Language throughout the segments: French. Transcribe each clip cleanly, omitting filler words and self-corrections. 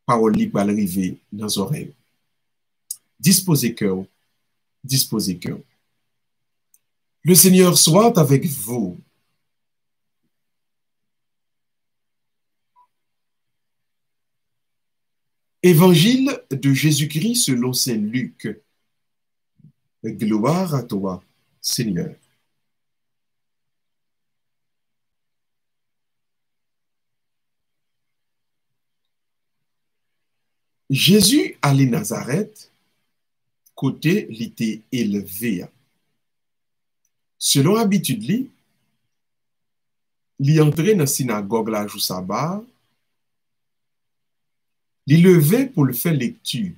parole li va arriver dans nos oreilles. Disposez cœur, disposez cœur. Le Seigneur soit avec vous. Évangile de Jésus-Christ selon saint Luc. Gloire à toi, Seigneur. Jésus allait Nazareth, côté l'été élevé. Selon habitude, il entrait dans la synagogue la jour sabbat, il levait pour le faire lecture.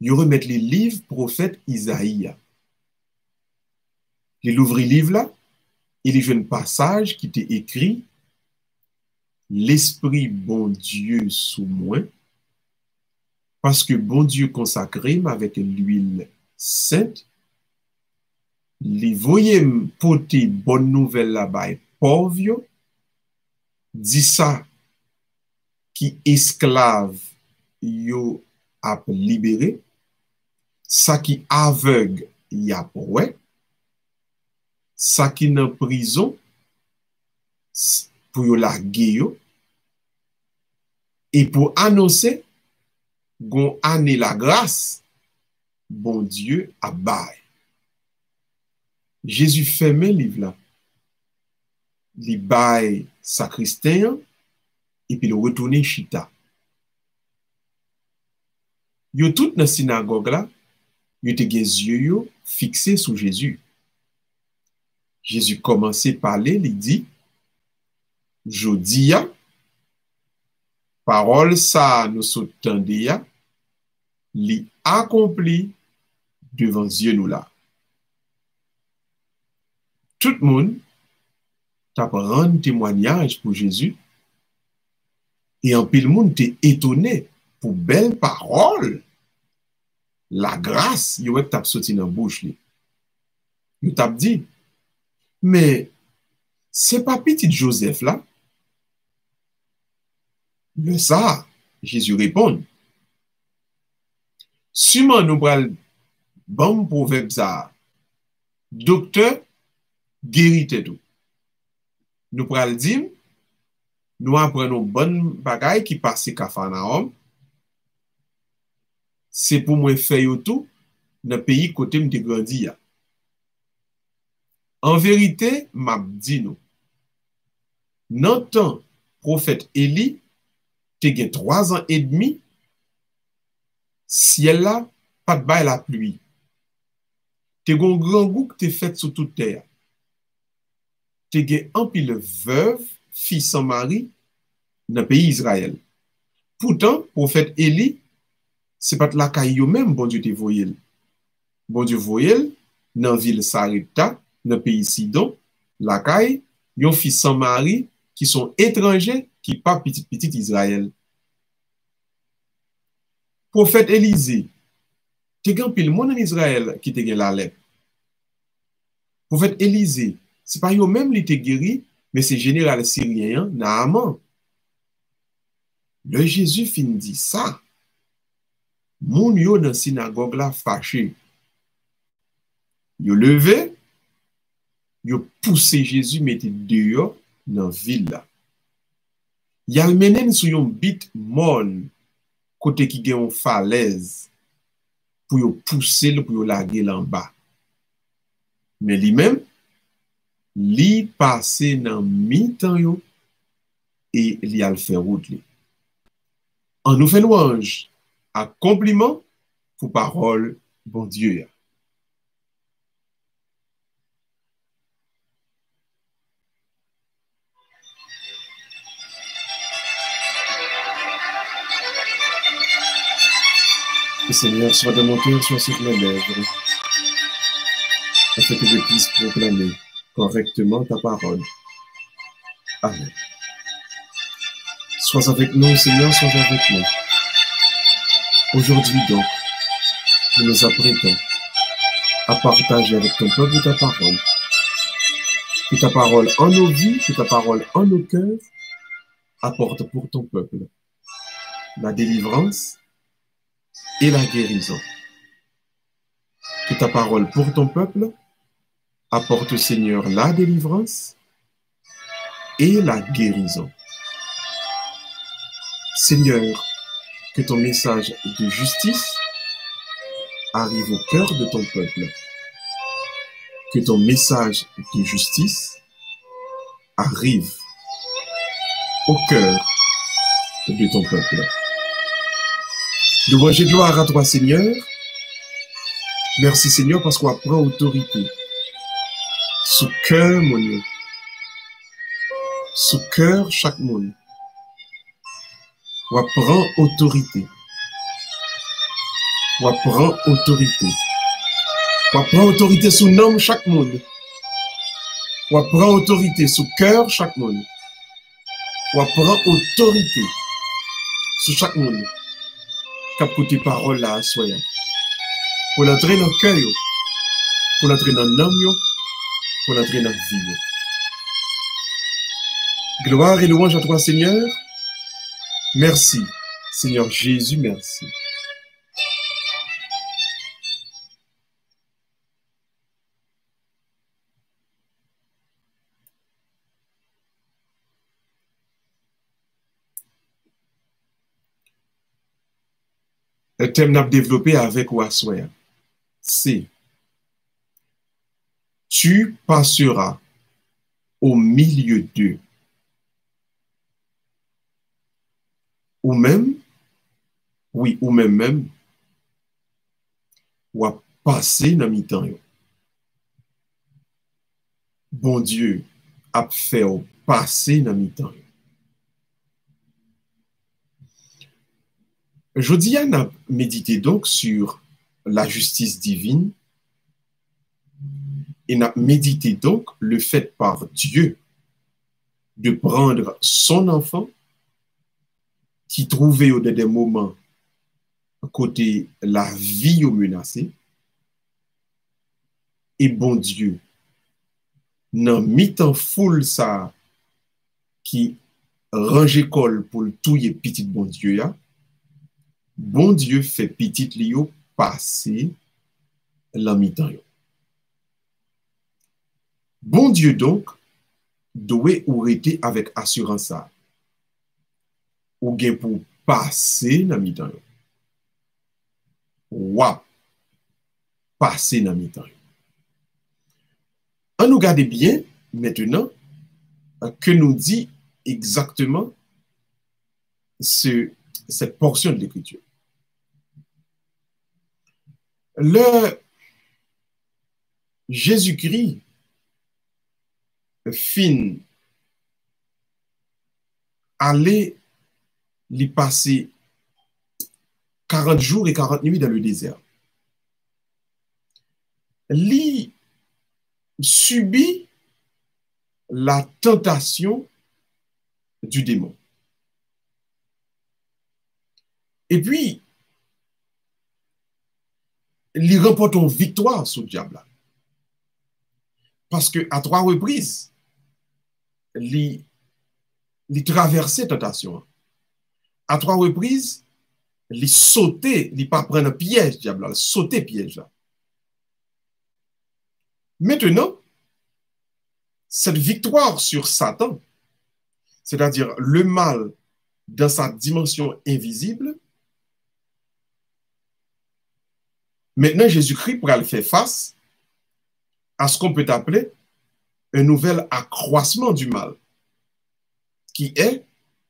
Il remet les livres prophète Isaïe. Il ouvre le livre là, il y a un passage qui était écrit: L'Esprit bon Dieu sous moi, parce que bon Dieu consacré avec l'huile sainte, les voyez porter bonne nouvelle là-bas, pauvre, dit ça, qui esclave yo a libéré, ça qui aveugle y a ouais, ça qui est en prison pour la guerre, et pour annoncer gon année la grâce, bon Dieu a bail. Jésus ferme le livre là. Il bail sacristain et puis il retourne chita. Yo tout dans la synagogue là, yo te gen yeux fixés sur Jésus. Jésus commençait à parler, il dit: Jodia, parole ça nous s'entendait, li accompli devant Dieu nous là. Tout le monde t'a rendu témoignage pour Jésus et en pile monde t'est étonné pour belle parole, la grâce, yo t'a sorti dans bouche li. Yo t'a dit: mais c'est pas petit Joseph là? Le ça, Jésus répond: Sûrement nous pral bon proverbe ça, docteur guérit tout. Nous pral dire, nous apprenons bonne bagaille qui passe Capharnaüm. C'est pour moi faire tout dans le pays côté m'te grandi. En vérité, m'a dit nous, dans le temps, prophète Élie, te gen 3 ans et demi, ciel là, pas de bail la pluie. Te gon grand goût que te fait sur toute terre. Te gen un pile veuve, fille sans mari, dans le pays Israël. Pourtant, prophète Élie, c'est pas la caille même, bon Dieu te voyel. Bon Dieu voyel, dans la ville Sarepta, dans le pays Sidon, la caille, yon fils sans mari, qui sont étrangers, qui pas petit Israël. Prophète Élisée, te gen pile monde en Israël qui te gen la lèpre. Prophète Élisée, c'est pas yo même li te guéri, mais c'est général syrien, Naaman. Le Jésus fin dit ça. Moun yo dans synagogue la fâché. Yo levé, yo poussé Jésus mette dehors dans ville là. Yal menen sou yon bit mon côté qui gen yon falaise pour yo pousser le pour yo laguer en bas. Mais lui-même li passé dans mi-temps yo et li al fait route li. En nous fait louange à compliment pour parole bon Dieu. Le Seigneur soit dans mon cœur, soit sur mes lèvres, afin que je puisse proclamer correctement ta parole. Amen. Sois avec nous, Seigneur, sois avec nous. Aujourd'hui donc, nous nous apprêtons à partager avec ton peuple ta parole. Que ta parole en nos vies, que ta parole en nos cœurs apporte pour ton peuple la délivrance et la guérison. Que ta parole pour ton peuple apporte, Seigneur, la délivrance et la guérison. Seigneur, que ton message de justice arrive au cœur de ton peuple. Que ton message de justice arrive au cœur de ton peuple. Louange et gloire à toi, Seigneur. Merci, Seigneur, parce qu'on prend autorité sous cœur, mon Dieu. Sous cœur, chaque monde. On prend autorité. On prend autorité. On prend autorité sous nom chaque monde. On prend autorité sous cœur chaque monde. On prend autorité sur chaque monde. Capoter parole là, soyez. Pour l'entrer dans le cœur, pour l'entrer dans l'âme, pour l'entrer dans la vie. Gloire et louange à toi, Seigneur. Merci, Seigneur Jésus, merci. Le thème n'a développé avec Wassoya, c'est tu passeras au milieu d'eux. Ou même, oui, ou même, ou à passer dans mi-temps. Bon Dieu a fait passer dans mi-temps. Jeudi, on a médité donc sur la justice divine et on a médité donc le fait par Dieu de prendre son enfant qui trouvait au des moments côté la vie au menacé et bon Dieu dans mi-temps foule ça qui range col pour le touiller petit bon Dieu ya. Bon Dieu fait petit lio passer la mi-temps. Bon Dieu donc doit ou rester avec assurance ça. Ou bien pour passer la mi-temps. Ou passer la mi-temps. On nous garde bien maintenant que nous dit exactement cette portion de l'écriture. Le Jésus-Christ fin aller lui passer 40 jours et 40 nuits dans le désert. Lui subit la tentation du démon. Et puis, il remporte une victoire sur le diable. Parce que à 3 reprises, il traversait la tentation. À 3 reprises, il sautait, il pas prendre un piège, diable, il sautait piège. Maintenant, cette victoire sur Satan, c'est-à-dire le mal dans sa dimension invisible, maintenant Jésus-Christ pourra le faire face à ce qu'on peut appeler un nouvel accroissement du mal, qui est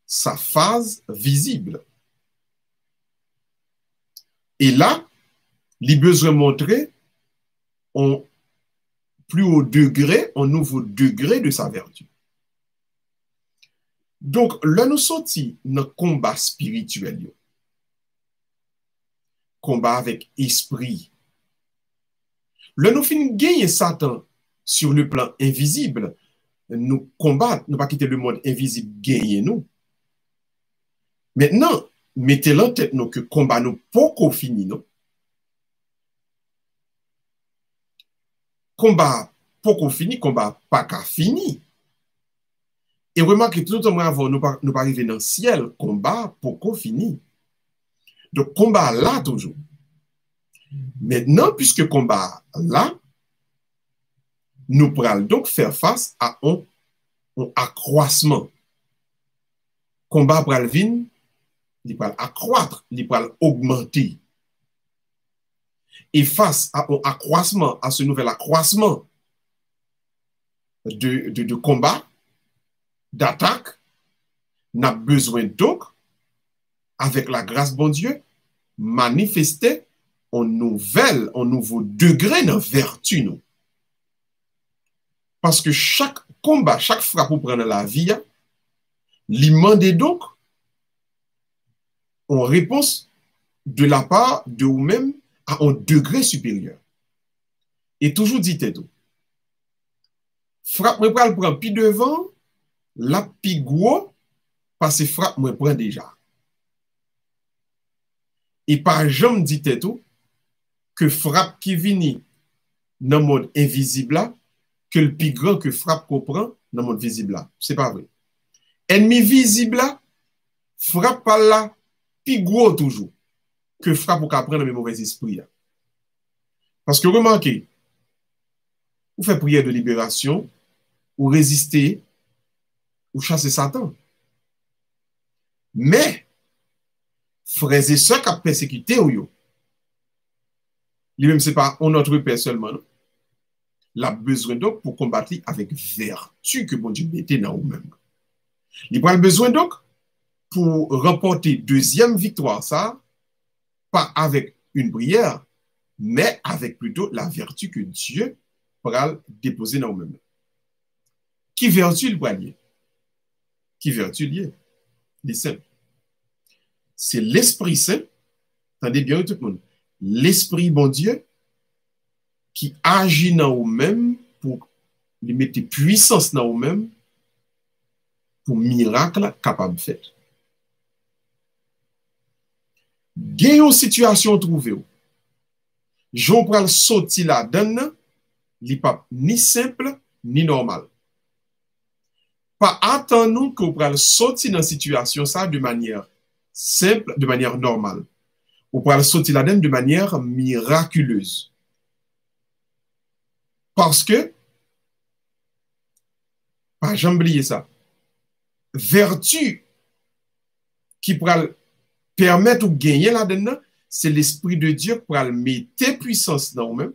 sa phase visible. Et là, il besoin de montrer un plus haut degré, un nouveau degré de sa vertu. Donc, là, nous sortis dans le combat spirituel, combat avec esprit. Là, nous finissons gagner Satan sur le plan invisible. Nous combattre, nous pas quitter le monde invisible, gagner nous. Maintenant, mettez en tête nous que combat nous pas fini, non? Combat pas fini, combat pas qu'à fini. Et remarquez, tout le temps avant, nous pas arriver dans le ciel, combat pas fini. Donc, combat là toujours. Maintenant, puisque combat là, nous pourrons donc faire face à un accroissement. Combat pour venir, il va accroître, il va augmenter. Et face à un accroissement, à ce nouvel accroissement de combat, d'attaque, n'a besoin donc, avec la grâce de bon Dieu, manifester un nouveau degré de vertu. Nous. Parce que chaque combat, chaque frappe pour prendre la vie, lui demande donc en réponse de la part de vous-même à un degré supérieur. Et toujours dit tout. Frappe, moi, prend plus devant, la plus gros, parce que frappe, moi, prend déjà. Et par jamais dit tout, que frappe qui vient dans le mode invisible là, que le plus grand que frappe qu'on prend dans le monde visible là. C'est pas vrai. Ennemi visible là, frappe par là, plus gros toujours que frappe pour qu'apprendre dans mes mauvais esprits. Là. Parce que remarquez, vous faites prière de libération, ou résister, ou chasser Satan. Mais, frères et sœurs qui ont persécuté, lui-même, ce n'est pas notre Père seulement. Non? Il a besoin donc pour combattre avec vertu que bon Dieu mettait dans vous-même. Il a besoin donc pour remporter deuxième victoire, ça, pas avec une prière, mais avec plutôt la vertu que Dieu pourra déposer dans vous-même. Qui vertu il va lier? Qui vertu lié? Les saints. C'est l'Esprit Saint, attendez bien tout le monde, l'Esprit bon Dieu qui agit dans vous-même pour lui mettre puissance dans vous-même pour miracle capable de faire. Gagne une situation trouvée. J'en prends sorti la donne, li pas ni simple ni normal. Pas attendons que vous prenne sortir dans la situation ça de manière simple, de manière normale. Vous prenne sortir la donne de manière miraculeuse. Parce que, pas jamais oublier ça, vertu qui pourra permettre de gagner là-dedans, c'est l'Esprit de Dieu qui pourra mettre puissance dans vous-même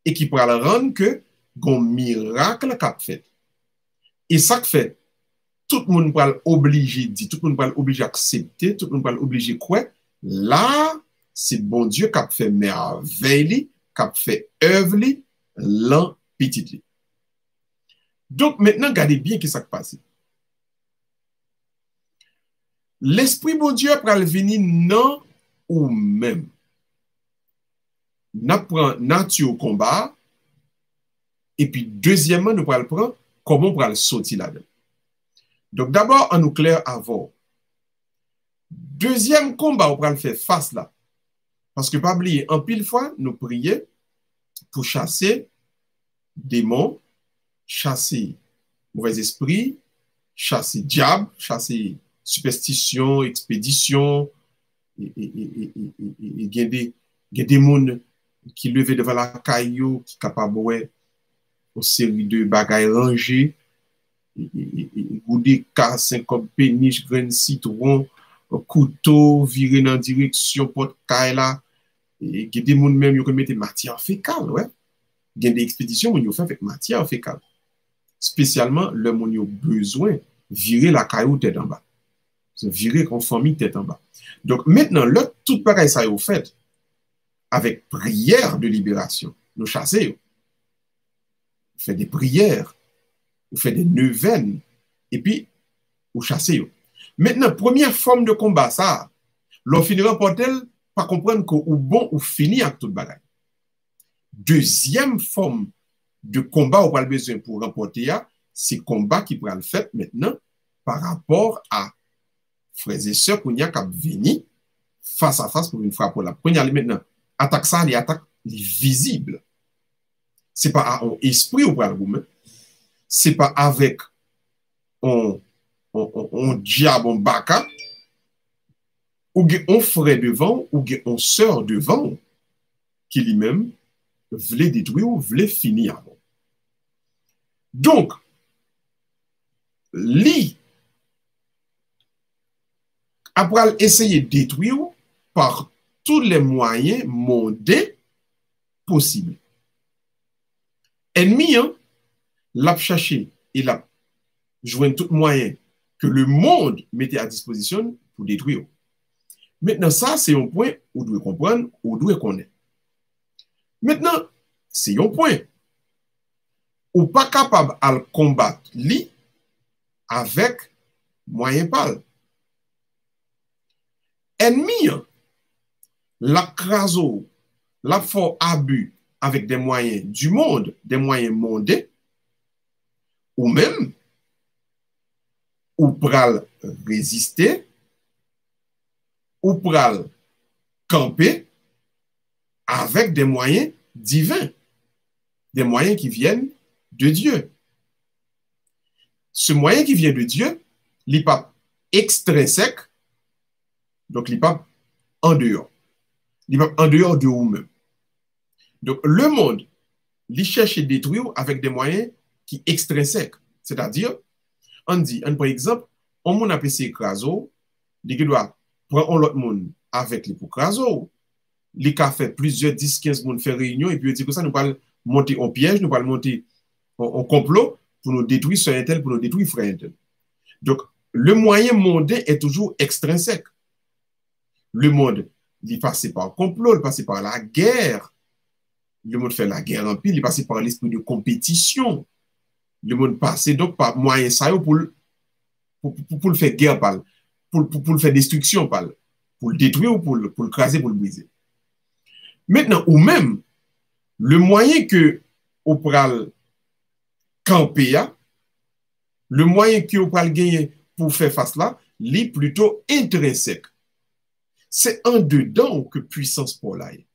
et qui pourra rendre que un miracle qu'a fait. Et ça que fait, tout le monde pourra obligé dire, tout le monde pourra obligé accepter, tout le monde pourra obligé croire, là, c'est bon Dieu qui a fait merveille, qui a fait œuvre, l'an petit. Donc maintenant, regardez bien ce qui s'est passé. L'Esprit bon Dieu pourra venir non ou même. Nous prenons nature au combat, et puis deuxièmement, nous pourrons le prendre comment on pourra le sortir là-dedans. Donc d'abord, on nous clair avant. Deuxième combat, on pourra le faire face là. Parce que pas oublier, en pile fois, nous prions pour chasser démons, chasser mauvais esprits, chasser diable, chasser superstition, expédition, et il y a des gens qui levent devant la caillou, qui sont capables de une série de bagailles rangées, des casses comme péniche, graines, citron, couteau, viré dans la direction porte caille là, et il y a des gens même qui mettent matière fécale, ouais. Il y a des expéditions qui fait avec matière fécale. Spécialement, le monde a besoin de virer la caillou tête en bas. Virer qu'on famille tête en bas. Donc maintenant, là, tout pareil, ça est fait avec prière de libération. Nous chasser. On fait des prières, on fait des neuvaines, et puis, on chasse. Maintenant, première forme de combat, ça, l'on finira par tel, pas comprendre qu'au bon ou fini avec toute bagaille. Deuxième forme de combat, on a besoin pour remporter, c'est combat qui pourra le faire maintenant par rapport à frères et sœurs qu'on y a qu'à venir face à face pour une frappe pour la première maintenant. Attaque ça, les attaques visibles. C'est pas à un esprit ou pas le c'est pas avec un diable, un baka, ou gen un frère devant, ou gen un sœur devant, qui lui-même voulait détruire ou voulait finir avant. Donc, lui, après essayer de détruire par tous les moyens mondains possibles. Ennemi, hein, l'a cherché et l'a joué tout moyen que le monde mettait à disposition pour détruire. Maintenant, ça, c'est un point où vous devez comprendre, où vous devez connaître. Maintenant, c'est un point où pas capable de combattre lui avec moyen pâle. Ennemi, la craso, la fort abus avec des moyens du monde, des moyens mondains, ou même, ou pral résister, ou pral camper avec des moyens divins, des moyens qui viennent de Dieu. Ce moyen qui vient de Dieu, il n'est pas extrinsèque, donc il n'est pas en dehors. Il n'est pas en dehors de vous-même. Donc le monde, il cherche à détruire avec des moyens qui sont extrinsèques. C'est-à-dire, on dit, par exemple, on monde a essayé écraser, il doit prendre l'autre monde avec les pour écraser. Les cas fait plusieurs 10-15 monde faire réunion et puis il dit que ça, nous allons monter en piège, nous allons monter en complot pour nous détruire sur un tel, pour nous détruire frère un tel. Donc, le moyen mondain est toujours extrinsèque. Le monde, il passe par le complot, il passe par la guerre. Le monde fait la guerre en pile, il passe par l'esprit de compétition. Le monde passe donc par moyen ça pour le faire guerre, pour le faire destruction, pour le détruire ou pour le craser, pour le briser. Maintenant, ou même, le moyen que on pral camper, le moyen que on pral gagner pour faire face là, est plutôt intrinsèque. C'est en dedans que puissance pour là est.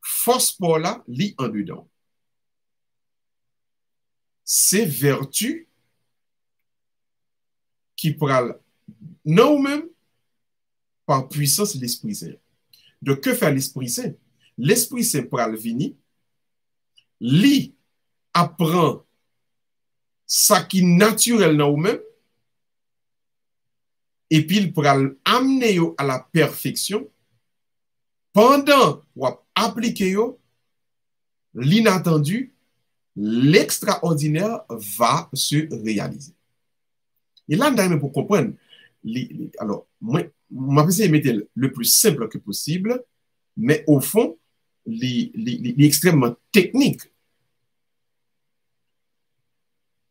Force pour là, lit en dedans. C'est vertu qui pral non ou même par puissance de l'Esprit Saint. Donc, que fait l'Esprit Saint? L'Esprit Saint pral vini, li apprend ça qui est naturel dans vous-même, et puis il pral amener yo à la perfection pendant ou appliquer yo l'inattendu, l'extraordinaire va se réaliser. Et là, pour comprendre, alors, moi, je vais essayer de mettre le plus simple que possible, mais au fond, il est extrêmement technique.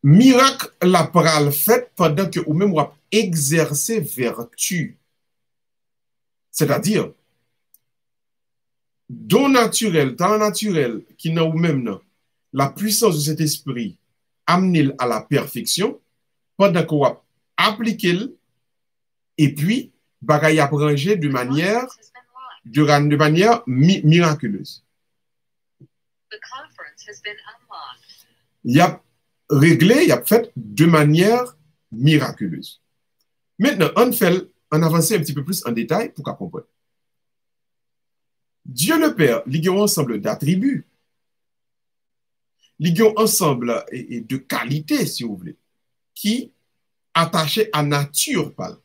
Miracle la pral fait pendant que ou même on exercer vertu. C'est-à-dire, don naturel, talent naturel, qui n'a ou même la puissance de cet esprit amener à la perfection, pendant qu'on applique et puis, bagay apprangé de manière miraculeuse. Il y a réglé, il a fait de manière miraculeuse. Maintenant, on avance un petit peu plus en détail pour qu'on comprenne. Dieu le Père, il y a un ensemble d'attributs, il y a un ensemble de qualités, si vous voulez, qui attachés à nature parle.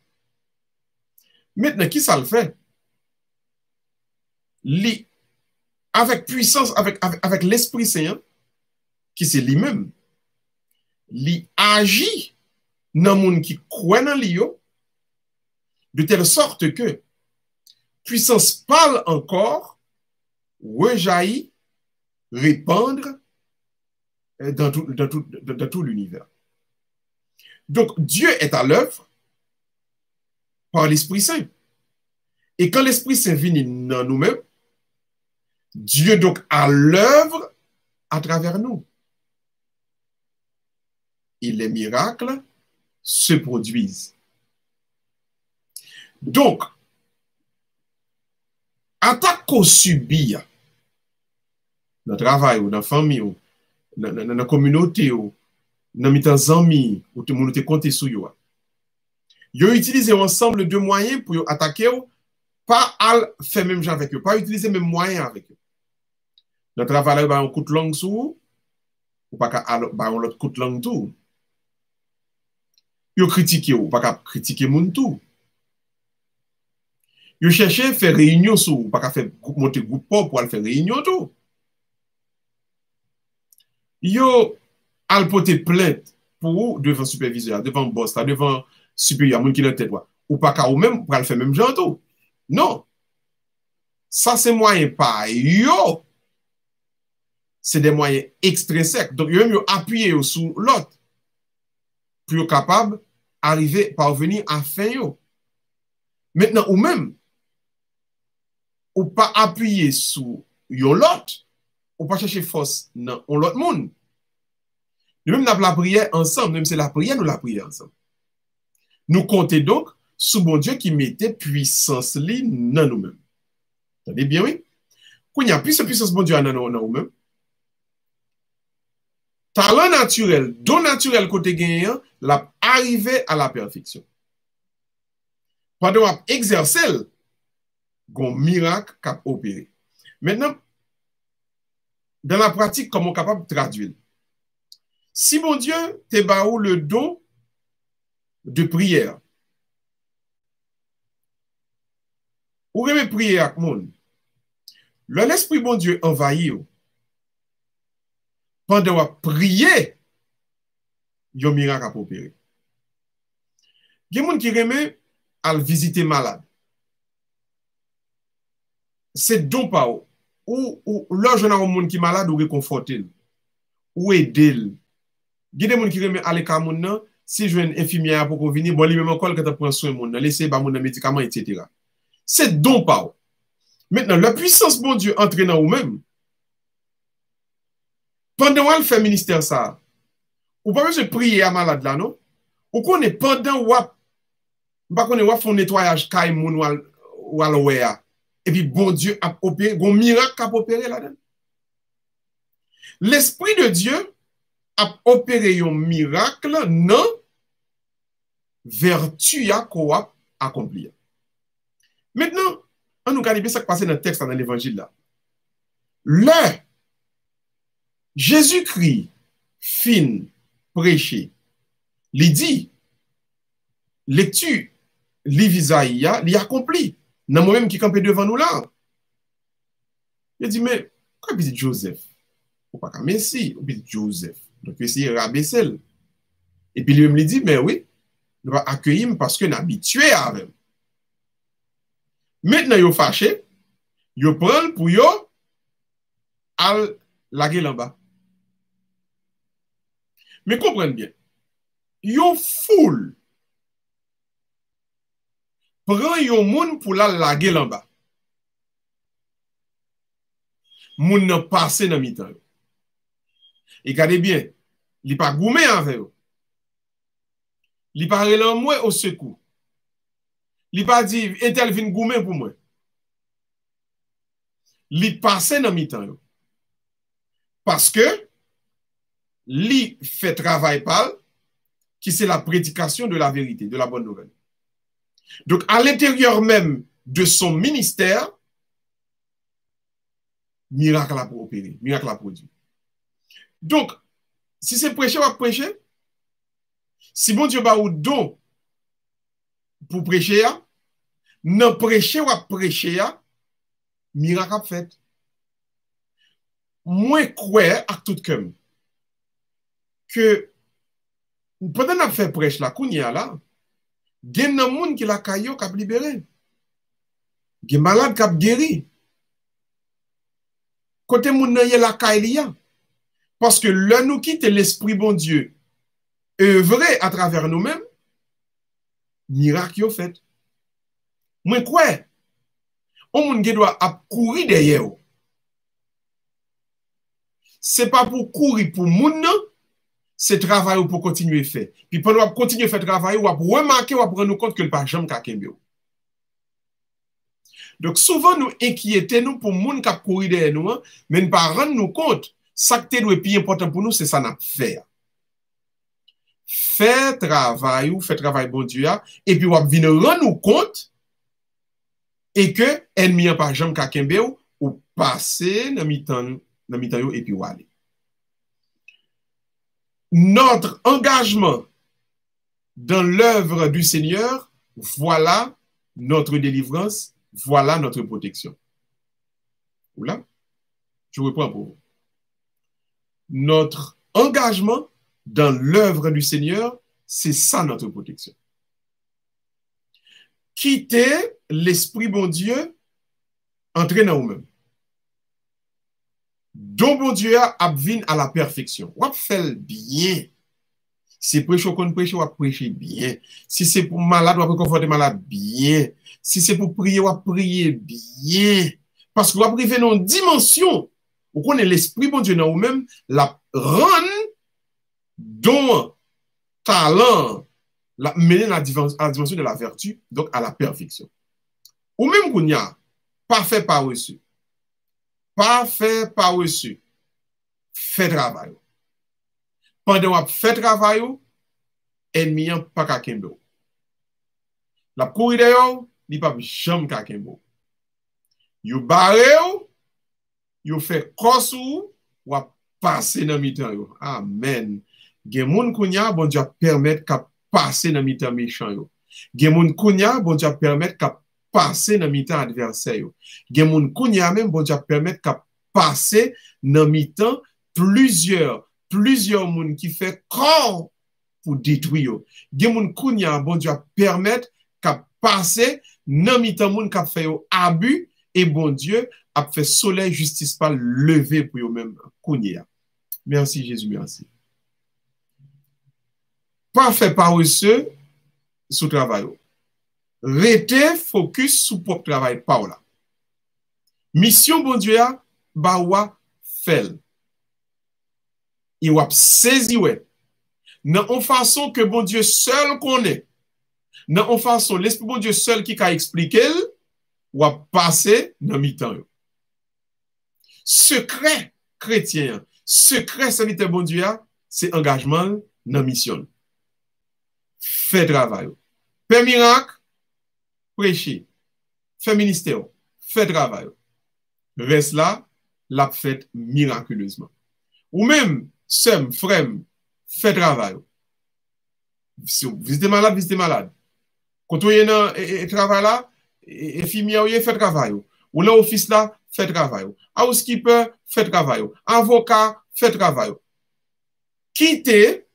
Maintenant, qui ça le fait? Avec puissance, avec l'Esprit Saint, qui c'est lui-même, il agit dans le monde qui croit dans lui, de telle sorte que puissance parle encore, rejaillit, répandre dans tout l'univers. Donc, Dieu est à l'œuvre par l'Esprit Saint. Et quand l'Esprit Saint vient dans nous-mêmes, Dieu donc à l'œuvre à travers nous. Et les miracles se produisent. Donc, attaque qu'on subit dans le travail, ou dans la famille, ou dans la communauté, ou dans les amis, ou tout le monde te compte sur eux. Ils ont utilisé un ensemble de moyens pour attaquer pas à faire même gens avec eux, pas utiliser même moyens avec eux. Dans le travail, on coup de langue sous, ou pas qu'à l'autre coup de langue tout. Yo critiquer ou pas qu'à critiquer moun tout. Yo chercher faire réunion sous, pas qu'à faire monter groupe pour aller faire réunion tout. Yo al porter plainte pour devant superviseur, devant boss, devant supérieur, moun qui dans tête ou pas qu'à ou même pour aller faire même genre tout. Non. Ça c'est moyen pas yo. C'est des moyens extrinsèques. Donc yo même yo appuyer sur l'autre pour être capable d'arriver, parvenir à fin yo. Maintenant, ou même, ou pas appuyer sur yon l'autre, ou pas chercher force dans l'autre monde. Nous même nous la prière ensemble, même c'est la prière, nous la prière ensemble. Nous comptons donc sur bon Dieu qui mettait puissance li dans nous-mêmes. Attendez bien, oui? Quand il y a plus de puissance bon Dieu dans nous-mêmes, talent naturel, don naturel côté gagnant, l'a arrivé à la perfection. Pendant qu'on exerce, un miracle qu'a opéré. Maintenant, dans la pratique, comment on est capable de traduire? Si mon Dieu te baou le don de prière, ou remet prier avec monde, l'esprit bon Dieu envahit pendant qu'on prier, un miracle a opéré. Il y a des gens qui remet à visiter malade. C'est don pas ou là je n'ai un monde qui est malade ou réconforter ou aider. Il y a des gens qui remet aller à moun si je veux une infirmière pour venir bon lui même encore que tu prends soin moun laisser ba moun médicaments etc. C'est don pas. Maintenant la puissance bon Dieu entre dans ou même pendant qu'on fait ministère ça ou pas besoin prier à malade là non ou qu'on est pendant ou pas qu'on est font nettoyage kay moun ou alwea et puis bon Dieu a opéré un miracle a opéré là-dedans. L'esprit de Dieu a opéré un miracle non vertu a quoi accomplir. Maintenant, on nous regarde bien ce qui passe dans le texte dans l'évangile là. Le Jésus-Christ fin prêcher, il dit lecture l'Isaïe, il accompli. Dans moi-même qui campait devant nous là. Il dit mais pourquoi il dit Joseph? Ou pas Messi, ou dit Joseph. Donc il rabaisser. Et puis lui-même lui dit mais oui, nous va accueillir parce que nous habitué avec. Maintenant yo fâché, yo prend pour yo al laguer là bas. Mais comprenez bien. Yo foule prend yon moun pour la laguer là bas. Moun nan passe dans mi-temps. Et regardez bien, il pas goumé avec eux. Il pas relan moi au secours. Il pas dit intel vin goumé pour moi. Il passe dans mi-temps. Parce que il fait travail par qui c'est la prédication de la vérité, de la bonne nouvelle. Donc à l'intérieur même de son ministère, miracle a opéré, miracle a produit. Donc, si c'est prêcher, on va prêcher. Si bon Dieu va ou don pour prêcher, non prêcher ou prêcher, miracle a fait. Moi, croire à tout comme que pendant qu'on fait prêche là, qu'on y a là, il y a des gens qui la caillou qui a libéré. Il y a des malades qui a guéri. Côté moun nan yé la caillou. Parce que là, nous quitte l'esprit bon Dieu, œuvrer à travers nous-mêmes, miracle yo fait. Moi, quoi? On moun doit courir derrière. C'est pas pour courir pour moun nan, c'est travail pour continuer à faire. Puis pendant qu'on continue à faire travail, on va remarquer, on va prendre compte que le pas jamais kakembe. Donc souvent nous inquiétons nous pour moun qui courir derrière nous, mais ne pas rendre nous compte. Ça qui est plus important pour nous, c'est ça n'a faire. Faire travail bon Dieu, et puis on va venir rendre nous compte et que ennemi pas jamais ka kembe ou passer dans mi-temps yo et puis ou aller. Notre engagement dans l'œuvre du Seigneur, voilà notre délivrance, voilà notre protection. Voilà, je reprends pour vous. Notre engagement dans l'œuvre du Seigneur, c'est ça notre protection. Quitter l'Esprit bon Dieu, entrer dans vous-même. Don bon Dieu a vin à la perfection. Ou fait bien. Si c'est prêcher qu'on prêche, ou prêcher bien. Si c'est pour malade, ou conforter malade bien. Si c'est pour prier, ou prier bien. Parce que vous arrivez dans une dimension où on est l'Esprit bon Dieu dans vous-même, la rend don, talent, la mener à la dimension de la vertu, donc à la perfection. Ou même qu'on y a, parfait pas reçu. Parfait pas reçu. Fait travail. Pendant qu'on fait travail, ennemi pas ka kembe. La courir d'ailleurs, il pas jamais ka kembe. Yo barre, yo fait course ou passer dans mi-temps yo. Amen. Gen moun kounya bon Dieu permettre ka passer dans mi-temps méchant yo. Gen moun kounya bon Dieu permettre ka passer dans mi-temps adversaire yo. Gen moun kounya même bon Dieu permettre ka passer dans mi-temps plusieurs moun qui fait corps pour détruire yo. Gen moun kounya bon Dieu permettre ka passer dans mi-temps moun ka fait yo abus et bon Dieu a fait soleil justice pas lever pour eux même kounya. Merci Jésus, merci. Pas fait par eux sous travail. Rete focus sur propre travail par là. Mission bon Dieu a ba wa fait. Il wa saisi ouais. Dans une façon que bon Dieu seul connaît. Dans une façon l'esprit bon Dieu seul qui a expliqué ou a passé dans mi-temps. Secret chrétien, secret sanitaire bon Dieu, c'est engagement dans mission. Fait travail. Fait miracle, prêcher. Fait ministère, fait travail. Reste là, l'a fait miraculeusement. Ou même, sem, frère, fait travail. Visitez malade. Quand vous êtes dans le travail là, infirmière, fait travail. Ou là, office là, fait travail. Housekeeper, fait travail. Avocat, fait travail. Quittez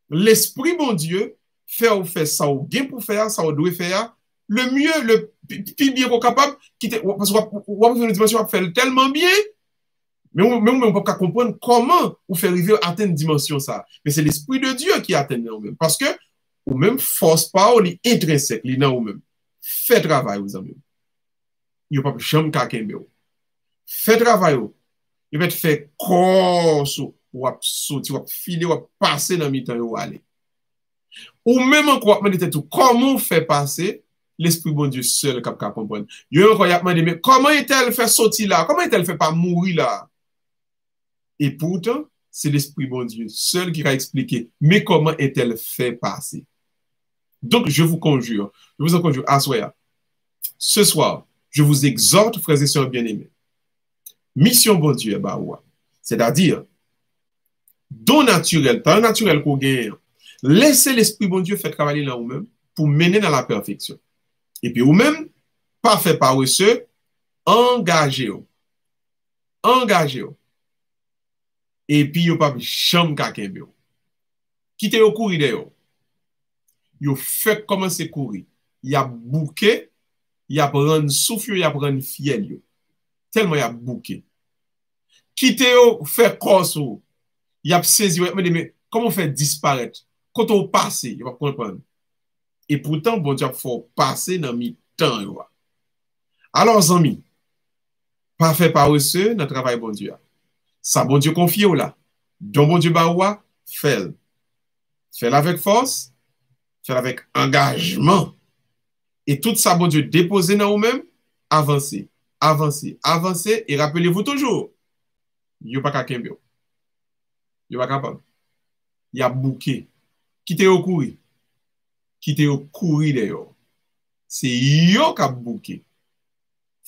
l'esprit bon Dieu, faire ça ou bien pour faire, ça ou doit faire, le mieux, le plus bien qu'on capable, quitter, parce que vous avez une dimension à faire tellement bien, mais on ne peut pas comprendre comment vous faire arriver à atteindre une dimension ça. Mais c'est l'esprit de Dieu qui atteint nous-mêmes. Parce que, ou même force pas, on est intrinsèque, il est dans vous-même. Fait travail, vous avez. Il n'y a pas de chambre kakembe. Fait travail, il va être fait course, ou sauter, ou filer, ou passer dans le mi-temps, ou aller. Ou même encore, comment fait passer l'esprit bon Dieu seul qui peut comprendre. Il y a encore, mais comment est-elle fait sortir là? Comment est-elle fait pas mourir là? Et pourtant, c'est l'esprit bon Dieu seul qui va expliquer, mais comment est-elle fait passer? Donc, je vous conjure, assoya. Ce soir, je vous exhorte, frères et sœurs bien-aimés. Mission bon Dieu, c'est-à-dire, don naturel, talent naturel qu'on gagne, laissez l'esprit bon Dieu faire travailler là vous-même pour mener dans la perfection. Et puis vous-même, pas fait par eux, engagez-vous. Engagez-vous. Et puis, vous pas chambre kakembe. Quittez au courir d'ailleurs. Vous fait commencer courir. Il y a bouquet, il y a prendre souffle, il y a prendre fiel. Tellement il y a bouquet. Quittez au fait course, il y a saisi, mais comment faire disparaître? Quand on passe, il va comprendre. Et pourtant, bon Dieu, il faut passer dans le temps. Alors, amis, pas fait par eux, notre travail, bon Dieu. Ça, bon Dieu, confie ou là. Donc, bon Dieu, bah, fait. Fait avec force, fait avec engagement. Et tout ça, bon Dieu, déposé dans vous-même, avancez, avancez, avancez. Et rappelez-vous toujours, il n'y a pas qu'à kembe. Il n'y a pas capable. Il y a bouquet. Quittez au courir. Quittez au courir d'ailleurs. C'est yo qui a bouquet.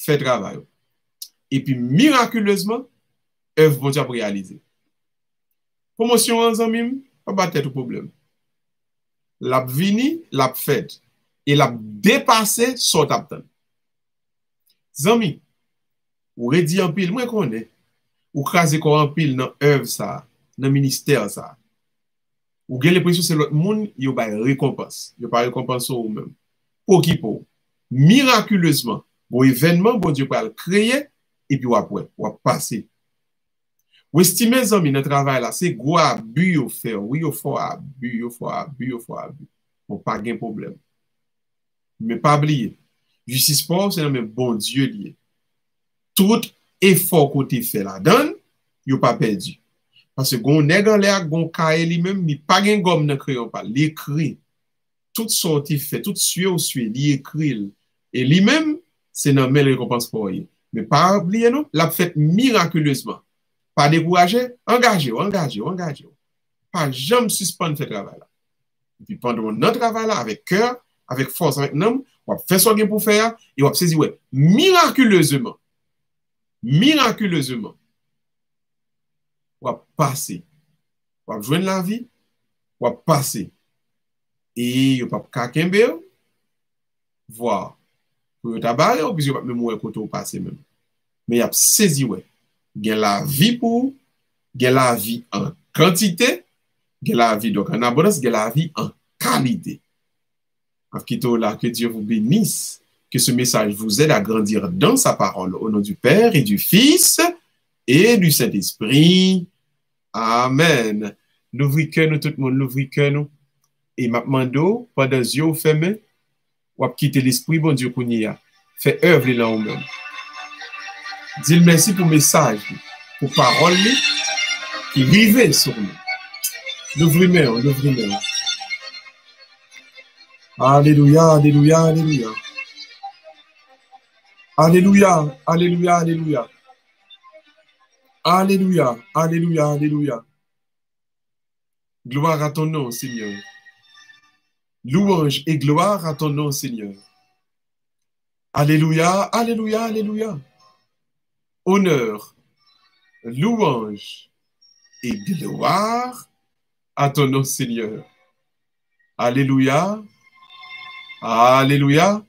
fait travail. Et puis, miraculeusement, œuvre bon Dieu a réalisé. Promotion en zamim, pas battre tout problème. L'a vini, l'a fait. Et l'a dépassé son taptan. Zami, ou redi en pile, moi connais. Ou crase ko en pile dans œuvre ça, dans ministère ça. Ou gen l'impression c'est l'autre monde, yo ba récompense. Yo pas récompense ou même. Pour qui pour? Miraculeusement, bon événement, bon Dieu va le créer, et puis après, ou passer. Ou estimer, zami, dans travail là, c'est gros abus au faire. Oui, il faut abus, il faut abus, il faut abus. Bon, pas de problème. Mais pas oublier, justice pour, c'est le bon Dieu lié. Tout effort que tu fait là-dedans, il pas perdu. Parce que gon nèg en l'air, gon kaye lui-même, il pas gen gomme dans crayon pas, l'écrit. Tout sorti fait, tout sué ou sué, il écrit. Et lui-même, c'est dans mes récompense pour lui. Mais pas oublier non, l'a fait miraculeusement. Pas décourager, engagez. Pas jamais suspendre ce travail-là. Et puis pendant notre travail-là, avec cœur, avec force, avec nom, on va faire ce qu'on a pour faire, et on va saisir, ouais, miraculeusement, on va passer. On va joindre la vie, on va passer. Et on va pas kakembe, voir. Pour tabac, ou puis on va même mourir quand on passe même. Mais il y a saisi, ouais. Il y a la vie pour, il y a la vie en quantité, il y a la vie donc en abondance, il y a la vie en qualité. Là, que Dieu vous bénisse, que ce message vous aide à grandir dans sa parole. Au nom du Père et du Fils et du Saint-Esprit. Amen. L'ouvrir que nous, tout le monde, l'ouvrir que nous. Et maintenant, pendant les yeux fermés, ou à quitter l'esprit, bon Dieu, qu'on y a. Fait œuvre là ou même. Dis merci pour le message, pour parole qui vivait sur nous. L'ouvrir. Alléluia, alléluia, alléluia. Alléluia, alléluia, alléluia. Alléluia, alléluia, alléluia. Gloire à ton nom, Seigneur. Louange et gloire à ton nom, Seigneur. Alléluia, alléluia, alléluia. Honneur, louange et gloire à ton nom, Seigneur. Alléluia. Alléluia.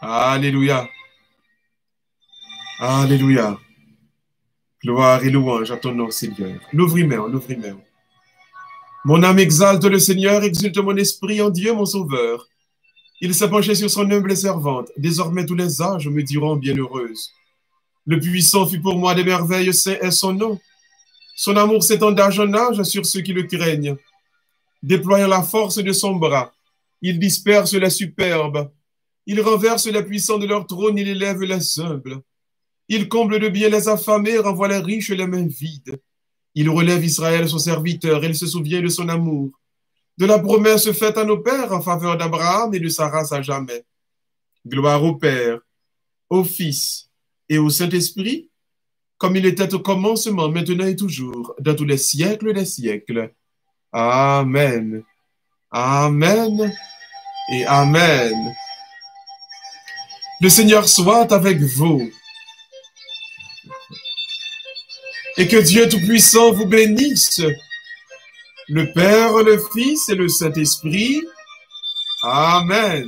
Alléluia. Alléluia. Gloire et louange à ton nom, Seigneur. L'ouvrir-moi. Mon âme exalte le Seigneur, exulte mon esprit en Dieu, mon Sauveur. Il s'est penché sur son humble servante. Désormais, tous les âges me diront bienheureuse. Le puissant fut pour moi des merveilles, saint est son nom. Son amour s'étend d'âge en âge sur ceux qui le craignent. Déployant la force de son bras, il disperse les superbes. Il renverse les puissants de leur trône, il élève les humbles. Il comble de bien les affamés, renvoie les riches les mains vides. Il relève Israël, son serviteur, il se souvient de son amour, de la promesse faite à nos pères en faveur d'Abraham et de sa race à jamais. Gloire au Père, au Fils et au Saint-Esprit, comme il était au commencement, maintenant et toujours, dans tous les siècles des siècles. Amen. Amen et Amen. Le Seigneur soit avec vous. Et que Dieu Tout-Puissant vous bénisse, le Père, le Fils et le Saint-Esprit. Amen.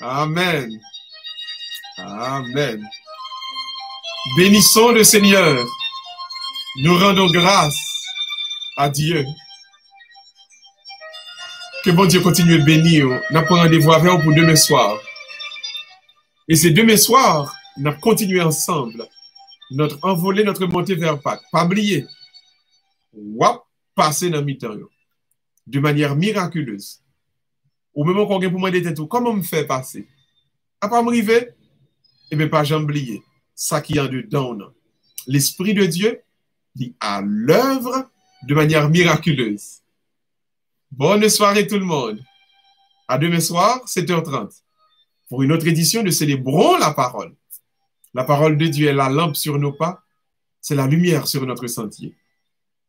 Amen. Amen. Bénissons le Seigneur. Nous rendons grâce à Dieu. Que bon Dieu continue de bénir. Nous avons rendez-vous avec vous pour demain soir. Et c'est demain soir, nous allons continuer ensemble notre envolée, notre montée vers Pâques. Pas oublier. Wap, passer dans le mi-temps. De manière miraculeuse. Au moment qu'on a pour moi des têtes, comment me faire passer? À pas m'arriver, et bien pas jamais oublier. Ça qui est en dedans. L'Esprit de Dieu dit à l'œuvre de manière miraculeuse. Bonne soirée tout le monde. À demain soir, 7h30. Pour une autre édition de Célébrons la parole. La parole de Dieu est la lampe sur nos pas. C'est la lumière sur notre sentier.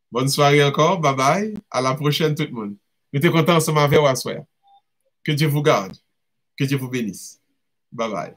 Bonne soirée encore. Bye bye. À la prochaine tout le monde. Nous sommes contents ensemble avec vous à soir. Que Dieu vous garde. Que Dieu vous bénisse. Bye bye.